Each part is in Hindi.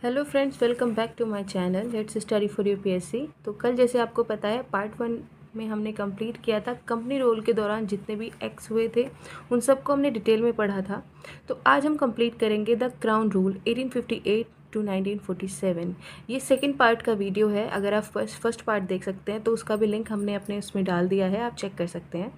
Hello friends, welcome back to my channel let's study for UPSC. तो कल जैसे आपको पता है पार्ट 1 में हमने कंप्लीट किया था कंपनी रोल के दौरान जितने भी एक्ट्स हुए थे उन सबको हमने डिटेल में पढ़ा था। तो आज हम कंप्लीट करेंगे द क्राउन रूल 1858 टू 1947। ये सेकंड पार्ट का वीडियो है। अगर आप फर्स्ट पार्ट देख सकते हैं तो उसका भी लिंक हमने अपने उसमें डाल दिया है, आप चेक कर सकते हैं।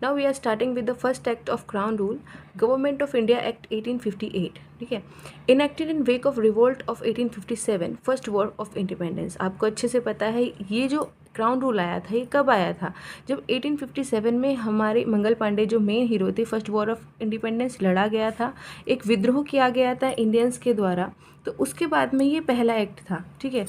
Now we are starting with the first act of crown rule, government of India act 1858। ठीक है, enacted in wake of revolt of 1857, first war of independence. आपको अच्छे से पता है ये जो क्राउन रूल आया था ये कब आया था, जब 1857 में हमारे मंगल पांडे जो मेन हीरो थे, फर्स्ट वॉर ऑफ इंडिपेंडेंस लड़ा गया था, एक विद्रोह किया गया था इंडियंस के द्वारा। तो उसके बाद में ये पहला एक्ट था। ठीक है,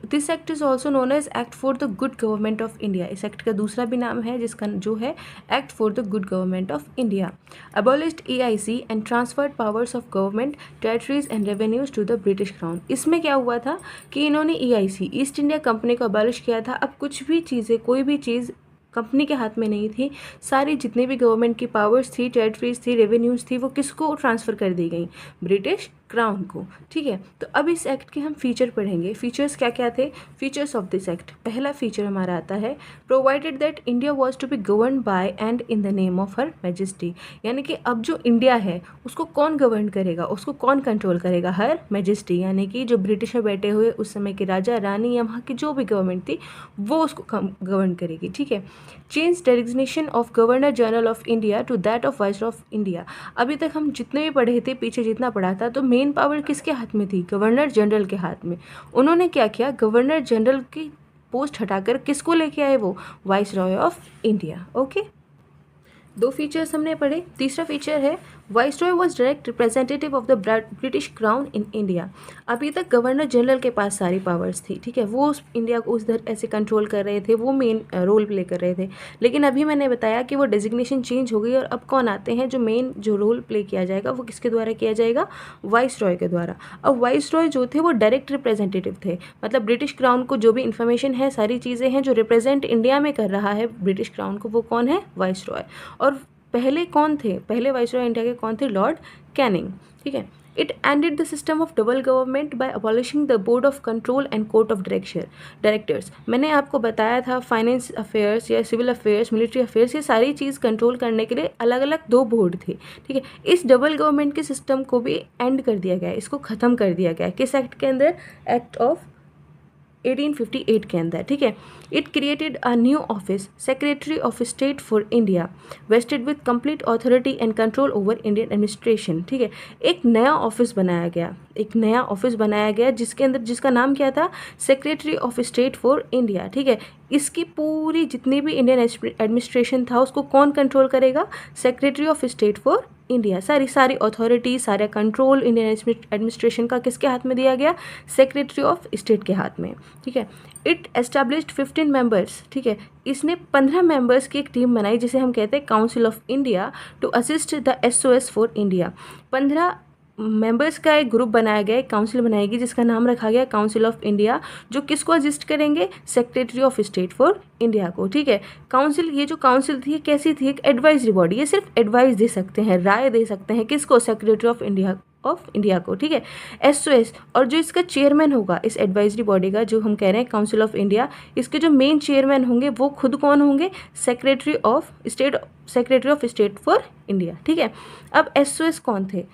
this act is also known as act for the good government of India. इस एक्ट का दूसरा भी नाम है जिसका जो है act for the good government of India. Abolished EIC and transferred powers of government, territories and revenues to the British crown. इसमें क्या हुआ था कि इन्होंने EIC, ईस्ट इंडिया कंपनी को अबॉलिश किया था। अब कुछ भी चीज़ें, कोई भी चीज़ कंपनी के हाथ में नहीं थी। सारी जितनी भी गवर्नमेंट की पावर्स थी, टेरिटरीज थी, रेवेन्यूज थी, वो किसको ट्रांसफ़र कर दी गई? ब्रिटिश क्राउन को। ठीक है, तो अब इस एक्ट के हम फीचर पढ़ेंगे। फीचर्स क्या क्या थे? फीचर्स ऑफ दिस एक्ट, पहला फीचर हमारा आता है provided that India was to be govern by and in the name of her majesty. यानी कि अब जो इंडिया है उसको कौन गवर्न करेगा, उसको कौन कंट्रोल करेगा? हर मैजेस्टी, यानी कि जो ब्रिटिश में बैठे हुए उस समय के राजा रानी या वहाँ की जो भी गवर्नमेंट थी वो उसको गवर्न करेगी। ठीक है, change designation of governor general of India to that of viceroy of India. अभी तक हम जितने भी पढ़े थे, पीछे जितना पढ़ा था, तो मेन पावर किसके हाथ में थी? गवर्नर जनरल के हाथ में। उन्होंने क्या किया? गवर्नर जनरल की पोस्ट हटाकर किसको लेके आए? वो वाइसरॉय ऑफ इंडिया। ओके, दो फीचर्स हमने पढ़े। तीसरा फीचर है viceroy was direct representative of the British crown in India. अभी तक गवर्नर जनरल के पास सारी पावर्स थी। ठीक है, वो उस इंडिया को उधर ऐसे कंट्रोल कर रहे थे, वो मेन रोल प्ले कर रहे थे। लेकिन अभी मैंने बताया कि वो डेजिग्नेशन चेंज हो गई और अब कौन आते हैं? जो मेन जो रोल प्ले किया जाएगा वो किसके द्वारा किया जाएगा? वाइसरॉय के द्वारा। अब वाइसरॉय जो थे वो डायरेक्ट रिप्रेजेंटेटिव थे, मतलब ब्रिटिश क्राउन को जो भी इन्फॉर्मेशन है, सारी चीज़ें हैं जो रिप्रेजेंट इंडिया में कर रहा है ब्रिटिश क्राउन को, वो कौन है? वाइसरॉय। और पहले कौन थे? पहले वाइसरॉय इंडिया के कौन थे? Lord Canning. ठीक है, it ended the system of double government by abolishing the board of control and court of directors. मैंने आपको बताया था फाइनेंस अफेयर्स या सिविल अफेयर्स, मिलिट्री अफेयर्स, ये सारी चीज़ कंट्रोल करने के लिए अलग अलग दो बोर्ड थे। ठीक है, इस डबल गवर्नमेंट के सिस्टम को भी एंड कर दिया गया है, इसको ख़त्म कर दिया गया है। किस एक्ट के अंदर? एक्ट ऑफ 1858 के अंदर। ठीक है, it created a new office, secretary of state for India, wasted with complete authority and control over Indian administration. ठीक है, एक नया ऑफिस बनाया गया, एक नया ऑफिस बनाया गया जिसके अंदर, जिसका नाम क्या था? Secretary of state for India. ठीक है, इसकी पूरी जितनी भी इंडियन एडमिनिस्ट्रेशन था उसको कौन कंट्रोल करेगा? Secretary of state for India. सारी अथॉरिटी, सारा कंट्रोल इंडियन एडमिनिस्ट्रेशन का किसके हाथ में दिया गया? सेक्रेटरी ऑफ स्टेट के हाथ में। ठीक है, इट एस्टैब्लिश्ड 15 मेंबर्स। ठीक है, इसने 15 मेंबर्स की एक टीम बनाई जिसे हम कहते हैं council of India to assist the SOS for India. 15 members का एक ग्रुप बनाया गया, एक काउंसिल बनाएगी जिसका नाम रखा गया काउंसिल ऑफ इंडिया, जो किसको असिस्ट करेंगे? Secretary of state for India को। ठीक है, काउंसिल, ये जो काउंसिल थी कैसी थी? एक एडवाइजरी बॉडी, ये सिर्फ एडवाइस दे सकते हैं, राय दे सकते हैं, किसको? सेक्रेटरी ऑफ इंडिया को। ठीक है, SOS, और जो इसका चेयरमैन होगा इस एडवाइजरी बॉडी का, जो हम कह रहे हैं काउंसिल ऑफ इंडिया, इसके जो मेन चेयरमैन होंगे वो खुद कौन होंगे? Secretary of state for India. ठीक है, अब SOS कौन थे?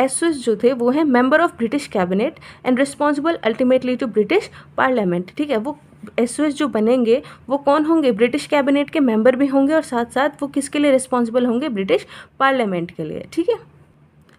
SOS जो थे वो है member of British cabinet and responsible ultimately to British parliament. ठीक है, वो SOS जो बनेंगे वो कौन होंगे? ब्रिटिश कैबिनेट के मेंबर भी होंगे और साथ साथ वो किसके लिए रिस्पॉन्सिबल होंगे? ब्रिटिश पार्लियामेंट के लिए। ठीक है,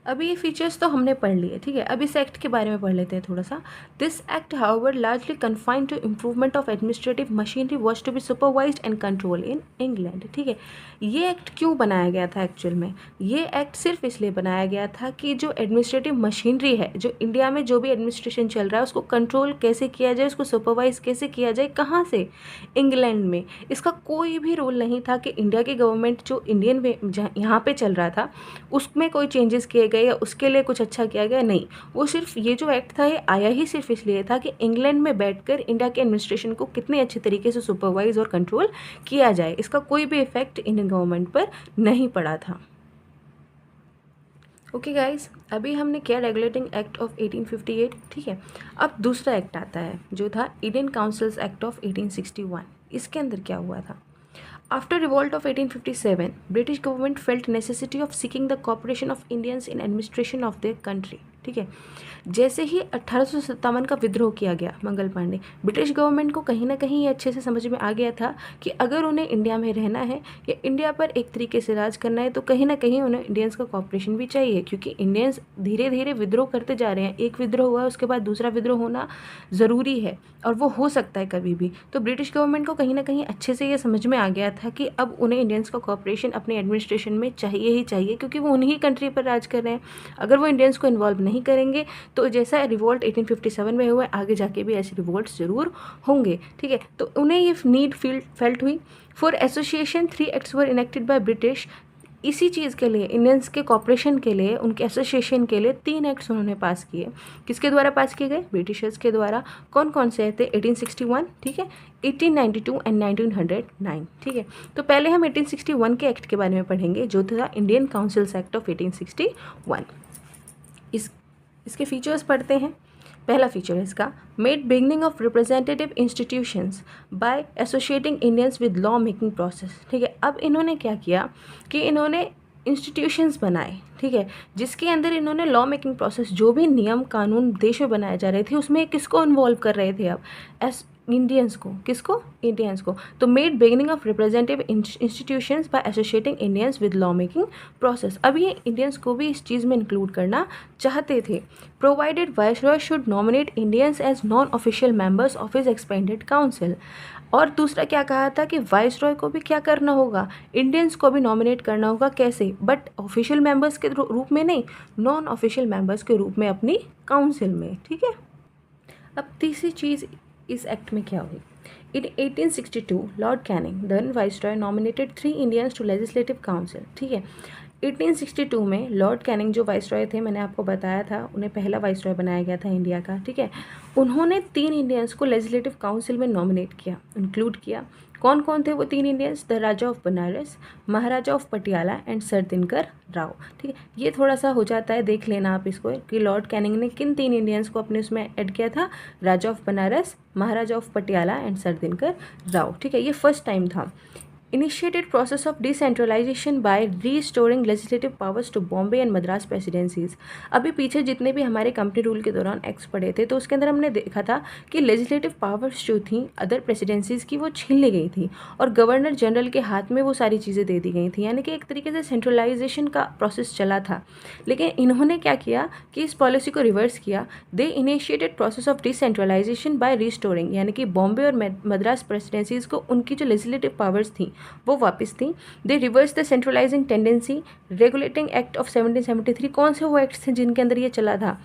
अभी ये फीचर्स तो हमने पढ़ लिए। ठीक है, अब इस एक्ट के बारे में पढ़ लेते हैं थोड़ा सा। This act however largely confined to improvement of administrative machinery was to be supervised and control in England. ठीक है, ये एक्ट क्यों बनाया गया था? एक्चुअल में ये एक्ट सिर्फ इसलिए बनाया गया था कि जो एडमिनिस्ट्रेटिव मशीनरी है, जो इंडिया में जो भी एडमिनिस्ट्रेशन चल रहा है उसको कंट्रोल कैसे किया जाए, उसको सुपरवाइज कैसे किया जाए, कहाँ से? इंग्लैंड में। इसका कोई भी रोल नहीं था कि इंडिया की गवर्नमेंट जो इंडियन वे यहाँ पे चल रहा था उसमें कोई चेंजेस किए गए या उसके लिए कुछ अच्छा किया गया, नहीं। वो सिर्फ ये जो एक्ट था ये आया ही सिर्फ इसलिए था कि इंग्लैंड में बैठकर इंडिया के एडमिनिस्ट्रेशन को कितने अच्छे तरीके से सुपरवाइज और कंट्रोल किया जाए। इसका कोई भी इफेक्ट इंडियन गवर्नमेंट पर नहीं पड़ा था। ओके गाइस, अभी हमने किया रेगुलेटिंग एक्ट ऑफ 1858, ठीक है। अब दूसरा एक्ट आता है जो था इंडियन काउंसिल्स एक्ट ऑफ 1861। इसके अंदर क्या हुआ था? After revolt of 1857, British government felt necessity of seeking the cooperation of Indians in administration of their country, ठीक है। जैसे ही 1857 का विद्रोह किया गया मंगल पांडे, ब्रिटिश गवर्नमेंट को कहीं ना कहीं ये अच्छे से समझ में आ गया था कि अगर उन्हें इंडिया में रहना है या इंडिया पर एक तरीके से राज करना है तो कहीं ना कहीं उन्हें इंडियंस का कॉपरेशन भी चाहिए, क्योंकि इंडियंस धीरे धीरे विद्रोह करते जा रहे हैं। एक विद्रोह हुआ, उसके बाद दूसरा विद्रोह होना ज़रूरी है और वो हो सकता है कभी भी। तो ब्रिटिश गवर्नमेंट को कहीं ना कहीं अच्छे से ये समझ में आ गया था कि अब उन्हें इंडियंस का कॉपरेशन अपने एडमिनिस्ट्रेशन में चाहिए ही चाहिए, क्योंकि वो उन्हीं कंट्री पर राज कर रहे हैं। अगर वो इंडियंस को इन्वॉल्व नहीं करेंगे तो जैसा रिवोल्ट 1857 में हुआ, आगे जाके भी ऐसे रिवोल्ट ज़रूर होंगे, ठीक है। तो उन्हें ये नीड फेल्ट हुई for association. 3 acts were enacted by British. इसी चीज़ के लिए, इंडियंस के कॉपरेशन के लिए, उनके एसोसिएशन के लिए 3 एक्ट्स उन्होंने पास किए। किसके द्वारा पास किए गए? ब्रिटिशर्स के द्वारा। कौन कौन से थे? 1861, ठीक है, 1892 एंड 1909, ठीक है। तो पहले हम 1861 के एक्ट के बारे में पढ़ेंगे जो था इंडियन काउंसिल्स एक्ट ऑफ 1861। इसके फीचर्स पढ़ते हैं। पहला फीचर है इसका, made beginning of representative institutions by associating Indians with law making process, ठीक है। अब इन्होंने क्या किया कि इन्होंने इंस्टीट्यूशंस बनाए, ठीक है, जिसके अंदर इन्होंने लॉ मेकिंग प्रोसेस, जो भी नियम कानून देश में बनाए जा रहे थे उसमें किसको इन्वॉल्व कर रहे थे अब? एस इंडियंस को। किसको? इंडियंस को। तो made beginning of representative institutions by associating Indians with law making process. अब ये इंडियंस को भी इस चीज़ में इंक्लूड करना चाहते थे। Provided viceroy should nominate Indians as non official members of his expanded council. और दूसरा क्या कहा था कि वाइसरॉय को भी क्या करना होगा? इंडियंस को भी नॉमिनेट करना होगा। कैसे? बट ऑफिशियल मेंबर्स के रूप में नहीं, नॉन ऑफिशियल मेंबर्स के रूप में अपनी काउंसिल में, ठीक है। अब तीसरी चीज़ इस एक्ट में क्या हुई? In 1862, Lord Canning, then Viceroy, nominated 3 Indians to Legislative Council, ठीक है। 1862 में लॉर्ड कैनिंग जो वाइसरॉय थे, मैंने आपको बताया था, उन्हें पहला वाइसरॉय बनाया गया था इंडिया का, ठीक है। उन्होंने 3 इंडियंस को लेजिस्लेटिव काउंसिल में नॉमिनेट किया, इंक्लूड किया। कौन कौन थे वो 3 Indians? The Raja of Banaras, Maharaja of Patiala and sir Dinkar Rao, ठीक है। ये थोड़ा सा हो जाता है, देख लेना आप इसको कि लॉर्ड कैनिंग ने किन 3 इंडियंस को अपने उसमें ऐड किया था? Raja of Banaras, Maharaja of Patiala and sir Dinkar Rao, ठीक है। ये फर्स्ट टाइम था। Initiated process of decentralization by restoring legislative powers to Bombay and Madras presidencies। अभी पीछे जितने भी हमारे कंपनी रूल के दौरान एक्ट्स पढ़े थे तो उसके अंदर हमने देखा था कि लेजिस्लेटिव पावर्स जो थी अदर प्रेसिडेंसीज की वो छीन ली गई थी और गवर्नर जनरल के हाथ में वो सारी चीज़ें दे दी गई थी, यानी कि एक तरीके से सेंट्रलाइजेशन का प्रोसेस चला था। लेकिन इन्होंने क्या किया कि इस पॉलिसी को रिवर्स किया। They initiated process of decentralisation by restoring, यानी कि बॉम्बे और मद्रास प्रेसिडेंसीज को उनकी जो लेजिस्लेटिव पावर्स थी वो वापस थी। दे reverse the centralising tendency. Regulating act of 1773, कौन से वो एक्ट्स थे जिनके अंदर ये चला था?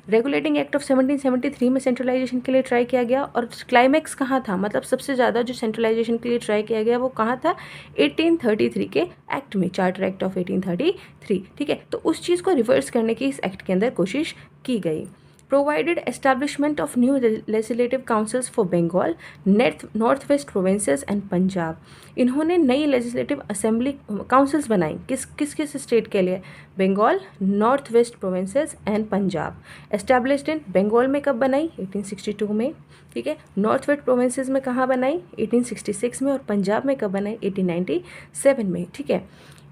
रेगुलेटिंग एक्ट ऑफ 1773 में सेंट्रलाइजेशन के लिए ट्राई किया गया और क्लाइमैक्स कहाँ था, मतलब सबसे ज़्यादा जो सेंट्रलाइजेशन के लिए ट्राई किया गया वो कहाँ था? 1833 के एक्ट में, चार्टर एक्ट ऑफ 1833, ठीक है। तो उस चीज़ को रिवर्स करने की इस एक्ट के अंदर कोशिश की गई। Provided establishment of new legislative councils for Bengal, north west provinces and Punjab. इन्होंने नई लेजिस्लेटिव असेंबली काउंसिल्स बनाई। किस स्टेट के लिए? Bengal, north west provinces and Punjab. Established in Bengal में कब बनाई? 1862 में, ठीक है। नॉर्थ वेस्ट प्रोविंसेस में कहाँ बनाई? 1866 में। और पंजाब में कब बनाई? 1897 में, ठीक है।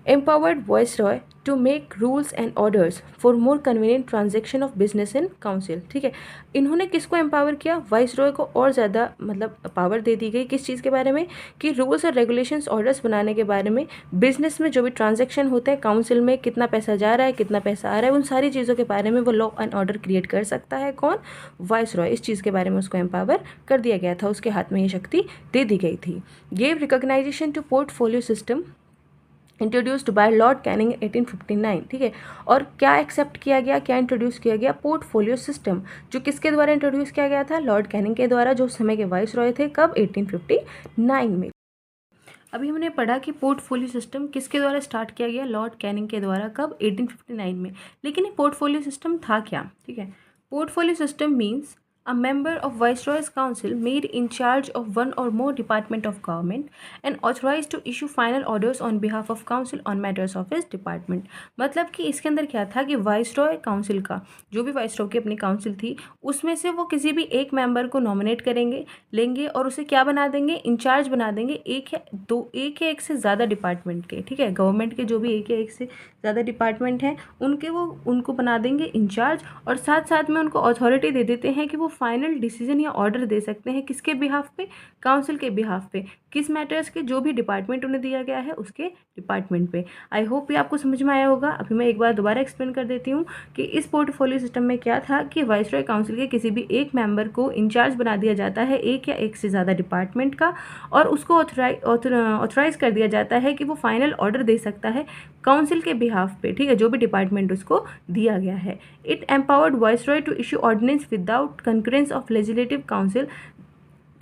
empowered viceroy to make rules and orders for more convenient transaction of business in council, ठीक है। इन्होंने किसको एम्पावर किया? वाइसरॉय को और ज़्यादा मतलब पावर दे दी गई। किस चीज़ के बारे में? कि रूल्स और रेगुलेशंस ऑर्डर्स बनाने के बारे में, बिजनेस में जो भी ट्रांजैक्शन होते हैं काउंसिल में, कितना पैसा जा रहा है, कितना पैसा आ रहा है, उन सारी चीज़ों के बारे में वो लॉ एंड ऑर्डर क्रिएट कर सकता है। कौन? वाइसरॉय। इस चीज़ के बारे में उसको एम्पावर कर दिया गया था, उसके हाथ में ये शक्ति दे दी गई थी। Gave recognition to portfolio system introduced by Lord Canning 1859, ठीक है। और क्या एक्सेप्ट किया गया, क्या इंट्रोड्यूस किया गया? पोर्टफोलियो सिस्टम, जो किसके द्वारा इंट्रोड्यूस किया गया था? लॉर्ड कैनिंग के द्वारा, जो उस समय के वाइसरॉय थे। कब? 1859 में। अभी हमने पढ़ा कि पोर्टफोलियो सिस्टम किसके द्वारा स्टार्ट किया गया? लॉर्ड कैनिंग के द्वारा। कब? 1859 में। लेकिन ये पोर्टफोलियो सिस्टम था क्या? ठीक है। Portfolio system means A member of Viceroy's Council made in charge of one or more department of government and authorized to issue final orders on behalf of council on matters of his department। मतलब कि इसके अंदर क्या था कि वाइसरॉय काउंसिल का जो भी वाइसरॉय की अपनी काउंसिल थी उसमें से वो किसी भी एक मेंबर को नॉमिनेट करेंगे, लेंगे और उसे क्या बना देंगे, इंचार्ज बना देंगे एक या एक से ज़्यादा डिपार्टमेंट के, ठीक है, गवर्नमेंट के जो भी एक या एक से ज़्यादा डिपार्टमेंट हैं उनको बना देंगे इंचार्ज, और साथ साथ में उनको अथॉरिटी दे देते हैं कि वो फाइनल डिसीजन या ऑर्डर दे सकते हैं किसके बिहाफ पे, काउंसिल के बिहाफ पे, किस मैटर्स के जो भी डिपार्टमेंट उन्हें दिया गया है उसके डिपार्टमेंट पे। आई होप ये आपको समझ में आया होगा। अभी मैं एक बार दोबारा एक्सप्लेन कर देती हूँ कि इस पोर्टफोलियो सिस्टम में क्या था कि वाइसरॉय काउंसिल के किसी भी एक मेंबर को इंचार्ज बना दिया जाता है एक या एक से ज़्यादा डिपार्टमेंट का, और उसको ऑथराइज कर दिया जाता है कि वो फाइनल ऑर्डर दे सकता है काउंसिल के बिहाफ पे, ठीक है, जो भी डिपार्टमेंट उसको दिया गया है। It empowered viceroy to issue ordinance without concurrence of legislative council.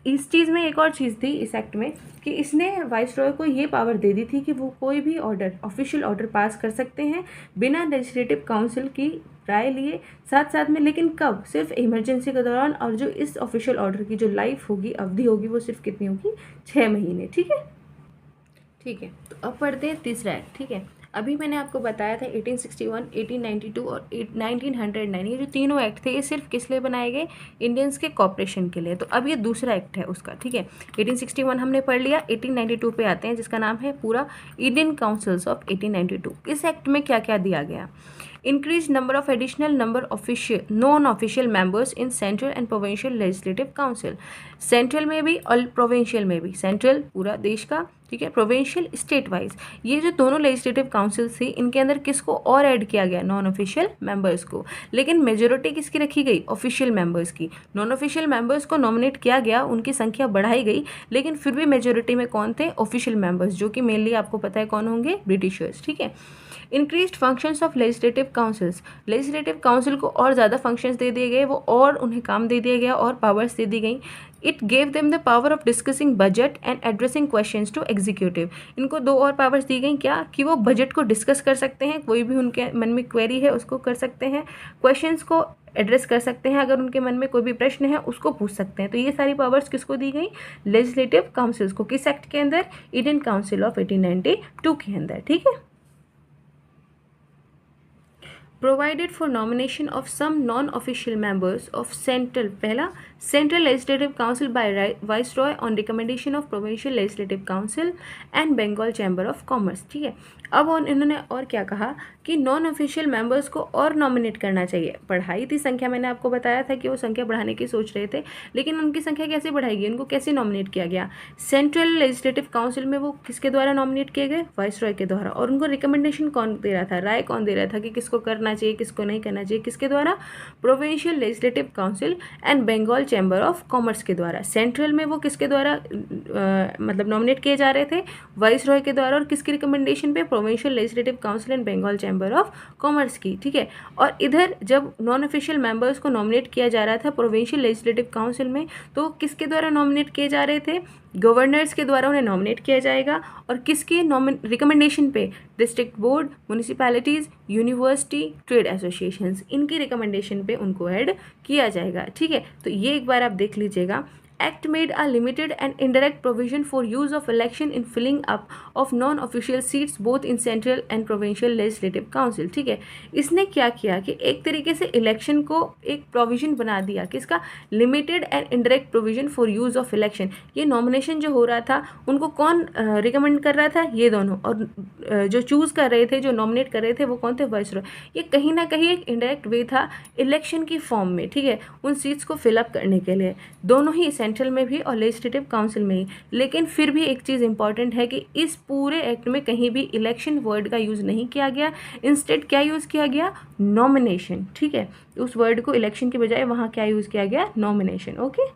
इस चीज़ में एक और चीज़ थी इस एक्ट में कि इसने वाइसरॉय को ये पावर दे दी थी कि वो कोई भी ऑर्डर, ऑफिशियल ऑर्डर पास कर सकते हैं बिना लेजिस्लेटिव काउंसिल की राय लिए, साथ साथ में, लेकिन कब, सिर्फ इमरजेंसी के दौरान, और जो इस ऑफिशियल ऑर्डर की जो लाइफ होगी, अवधि होगी, वो सिर्फ कितनी होगी, 6 महीने, ठीक है। ठीक है, तो अब पढ़ते हैं तीसरा एक्ट, ठीक है। अभी मैंने आपको बताया था 1861, 1892 और 1909, ये जो तीनों एक्ट थे ये सिर्फ किस लिए बनाए गए, इंडियंस के कॉपरेशन के लिए। तो अब ये दूसरा एक्ट है उसका, ठीक है। 1861 हमने पढ़ लिया, 1892 पे आते हैं जिसका नाम है पूरा इंडियन काउंसिल्स ऑफ 1892। इस एक्ट में क्या क्या दिया गया, increase number of additional number official non official members in central and provincial legislative council, central में भी और प्रोविंशियल में भी, सेंट्रल पूरा देश का, ठीक है, प्रोविंशियल स्टेट वाइज। ये जो दोनों लेजिस्लेटिव काउंसिल थी इनके अंदर किसको और ऐड किया गया, नॉन ऑफिशियल मेंबर्स को, लेकिन मेजोरिटी किसकी रखी गई, ऑफिशियल मेंबर्स की। नॉन ऑफिशियल मेंबर्स को नॉमिनेट किया गया, उनकी संख्या बढ़ाई गई, लेकिन फिर भी मेजोरिटी में कौन थे, ऑफिशियल मेंबर्स, जो कि मेनली आपको पता है कौन होंगे, ब्रिटिशर्स, ठीक है। Increased functions of legislative councils, legislative council को और ज़्यादा फंक्शंस दे दिए गए, वो और उन्हें काम दे दिया गया और पावर्स दे दी गई। It gave them the power of discussing budget and addressing questions to executive, इनको 2 और पावर्स दी गई, क्या कि वो बजट को डिस्कस कर सकते हैं, कोई भी उनके मन में क्वेरी है उसको कर सकते हैं, क्वेश्चंस को एड्रेस कर सकते हैं, अगर उनके मन में कोई भी प्रश्न है उसको पूछ सकते हैं। तो ये सारी पावर्स किसको दी गई, लेजिस्लेटिव काउंसिल्स को, किस एक्ट के अंदर, इंडियन काउंसिल ऑफ 1892 के अंदर, ठीक है। Provided for nomination of some non-official members of Central Legislative Council by Viceroy on recommendation of Provincial Legislative Council and Bengal Chamber of Commerce, ठीक है। अब इन्होंने और क्या कहा कि नॉन ऑफिशियल मेंबर्स को और नॉमिनेट करना चाहिए। बढ़ाई थी संख्या, मैंने आपको बताया था कि वो संख्या बढ़ाने की सोच रहे थे, लेकिन उनकी संख्या कैसे बढ़ाएगी, उनको कैसे नॉमिनेट किया गया, सेंट्रल लेजिस्लेटिव काउंसिल में वो किसके द्वारा नॉमिनेट किए गए, वाइसरॉय के द्वारा, और उनको रिकमेंडेशन कौन दे रहा था, राय कौन दे रहा था कि किसको करना चाहिए किसको नहीं करना चाहिए, किसके द्वारा, provincial legislative council and Bengal chamber of commerce के द्वारा। सेंट्रल में वो किसके द्वारा मतलब नॉमिनेट किए जा रहे थे, वाइसरॉय के द्वारा, और किसकी रिकमेंडेशन पे, provincial legislative council and Bengal chamber of commerce की, ठीक है। और इधर जब नॉन ऑफिशियल मेंबर्स को नॉमिनेट किया जा रहा था प्रोविंशियल लेजिस्लेटिव काउंसिल में, तो किसके द्वारा नॉमिनेट किए जा रहे थे, गवर्नर्स के द्वारा उन्हें नॉमिनेट किया जाएगा, और किसके रिकमेंडेशन पे, district board, municipalities, university, trade associations, इनकी रिकमेंडेशन पे उनको ऐड किया जाएगा, ठीक है। तो ये एक बार आप देख लीजिएगा। Act made a limited and indirect provision for use of election in filling up of non-official seats both in central and provincial legislative council, ठीक है। इसने क्या किया कि एक तरीके से इलेक्शन को एक प्रोविजन बना दिया, किसका, limited and indirect provision for use of election. ये नॉमिनेशन जो हो रहा था उनको कौन रिकमेंड कर रहा था, ये दोनों, और जो चूज़ कर रहे थे, जो नॉमिनेट कर रहे थे, वो कौन थे, वाइसरॉय। ये कहीं ना कहीं एक इनडायरेक्ट वे था इलेक्शन की फॉर्म में, ठीक है, उन सीट्स को फिलअप करने के लिए, दोनों ही सेंट्रल में भी और लेजिस्लेटिव काउंसिल में ही। लेकिन फिर भी एक चीज़ इंपॉर्टेंट है कि इस पूरे एक्ट में कहीं भी इलेक्शन वर्ड का यूज़ नहीं किया गया, इंस्टेड क्या यूज़ किया गया, नॉमिनेशन, ठीक है। उस वर्ड को इलेक्शन के बजाय वहाँ क्या यूज़ किया गया, नॉमिनेशन, ओके,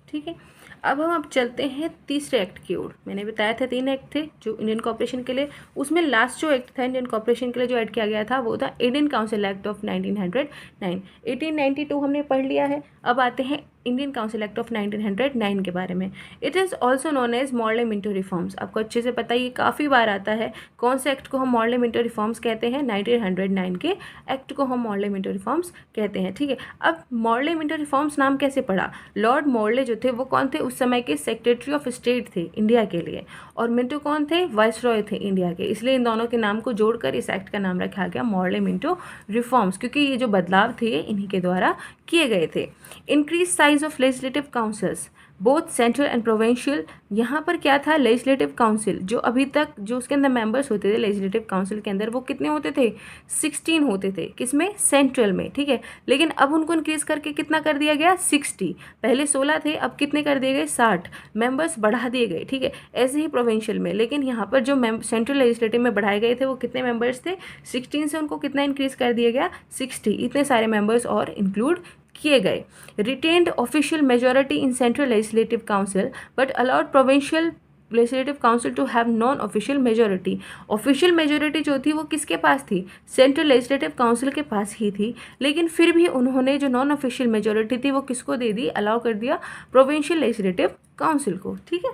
ठीक है। अब हम चलते हैं तीसरे एक्ट की ओर। मैंने बताया था 3 एक्ट थे जो इंडियन कॉर्पोरेशन के लिए, उसमें लास्ट जो एक्ट था इंडियन कॉर्पोरेशन के लिए जो ऐड किया गया था वो था इंडियन काउंसिल एक्ट ऑफ 1909। 1892 हमने पढ़ लिया है। अब आते हैं इंडियन काउंसिल एक्ट ऑफ 1909 के बारे में। It is also known as Morley Minto reforms. आपको अच्छे से पता है, ये काफ़ी बार आता है। कौन से एक्ट को हम मॉर्ले मिंटो रिफॉर्म्स कहते हैं? 1909 के एक्ट को हम मॉर्ले मिंटो रिफॉर्म्स कहते हैं। ठीक है, अब मॉर्ले मिंटो रिफॉर्म्स नाम कैसे पड़ा? लॉर्ड मॉर्ले जो थे वो कौन थे? उस समय के सेक्रेटरी ऑफ स्टेट थे इंडिया के लिए, और मिंटो कौन थे? वाइसरॉय थे इंडिया के। इसलिए इन दोनों के नाम को जोड़कर इस एक्ट का नाम रखा गया मॉर्ले मिंटो रिफॉर्म्स, क्योंकि ये जो बदलाव थे इन्हीं के द्वारा किए गए थे। Increase size of legislative councils both central and provincial. यहाँ पर क्या था? लेजिस्लेटिव काउंसिल जो अभी तक जो उसके अंदर मेंबर्स होते थे लेजिस्लेटिव काउंसिल के अंदर, वो कितने होते थे? 16 होते थे। किसमें? सेंट्रल में। ठीक है, लेकिन अब उनको इंक्रीज करके कितना कर दिया गया? 60। पहले 16 थे, अब कितने कर दिए गए? 60 मेंबर्स बढ़ा दिए गए। ठीक है, ऐसे ही प्रोविंशियल में, लेकिन यहाँ पर जो सेंट्रल लेजिस्लेटिव में बढ़ाए गए थे वो कितने मेंबर्स थे? 16 से उनको कितना इंक्रीज कर दिया गया? 60। इतने सारे मेंबर्स और इंक्लूड किए गए। Retained official majority in central legislative council but allowed provincial legislative council to have non official majority. Official majority जो थी वो किसके पास थी? सेंट्रल लेजिस्लेटिव काउंसिल के पास ही थी, लेकिन फिर भी उन्होंने जो नॉन ऑफिशियल मेजॉरिटी थी वो किसको दे दी? अलाउ कर दिया प्रोविंशियल लेजिस्लेटिव काउंसिल को। ठीक है,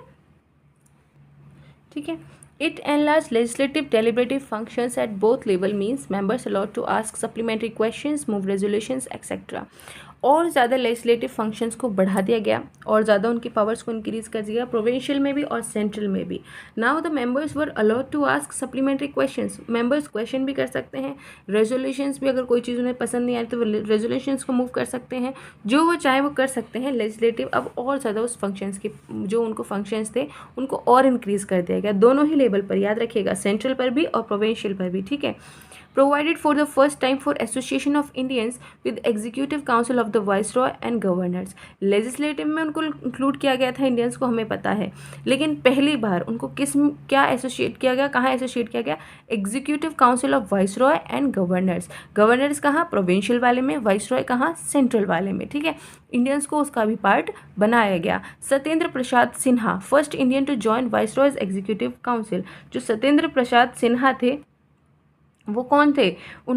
ठीक है। It enlarged legislative deliberative functions at both level, means members allowed to ask supplementary questions, move resolutions, etc. और ज़्यादा लेजिस्लेटिव फंक्शंस को बढ़ा दिया गया और ज़्यादा उनकी पावर्स को इंक्रीज़ कर दिया, प्रोविंशियल में भी और सेंट्रल में भी। Now the members were allowed to ask supplementary questions. Members question भी कर सकते हैं, रेजोल्यूशंस भी, अगर कोई चीज़ उन्हें पसंद नहीं आ रही तो रेजोल्यूशंस को मूव कर सकते हैं, जो वो चाहे वो कर सकते हैं। लेजिस्लेटिव अब और ज़्यादा उस फंक्शंस के जो उनको फंक्शंस थे उनको और इंक्रीज़ कर दिया गया, दोनों ही लेवल पर, याद रखिएगा, सेंट्रल पर भी और प्रोविंशियल पर भी। ठीक है, provided for the first time for association of Indians with executive council of the viceroy and governors। Legislative में उनको इंक्लूड किया गया था इंडियंस को, हमें पता है, लेकिन पहली बार उनको क्या एसोसिएट किया गया? कहाँ एसोसिएट किया गया? Executive council of viceroy and governors. Governors कहाँ? प्रोविंशियल वाले में, वाइसरॉय कहाँ? सेंट्रल वाले में। ठीक है, इंडियंस को उसका भी पार्ट बनाया गया। Satyendra Prasad Sinha first Indian to join viceroy's executive council. जो सत्येंद्र प्रसाद सिन्हा थे वो कौन थे? वो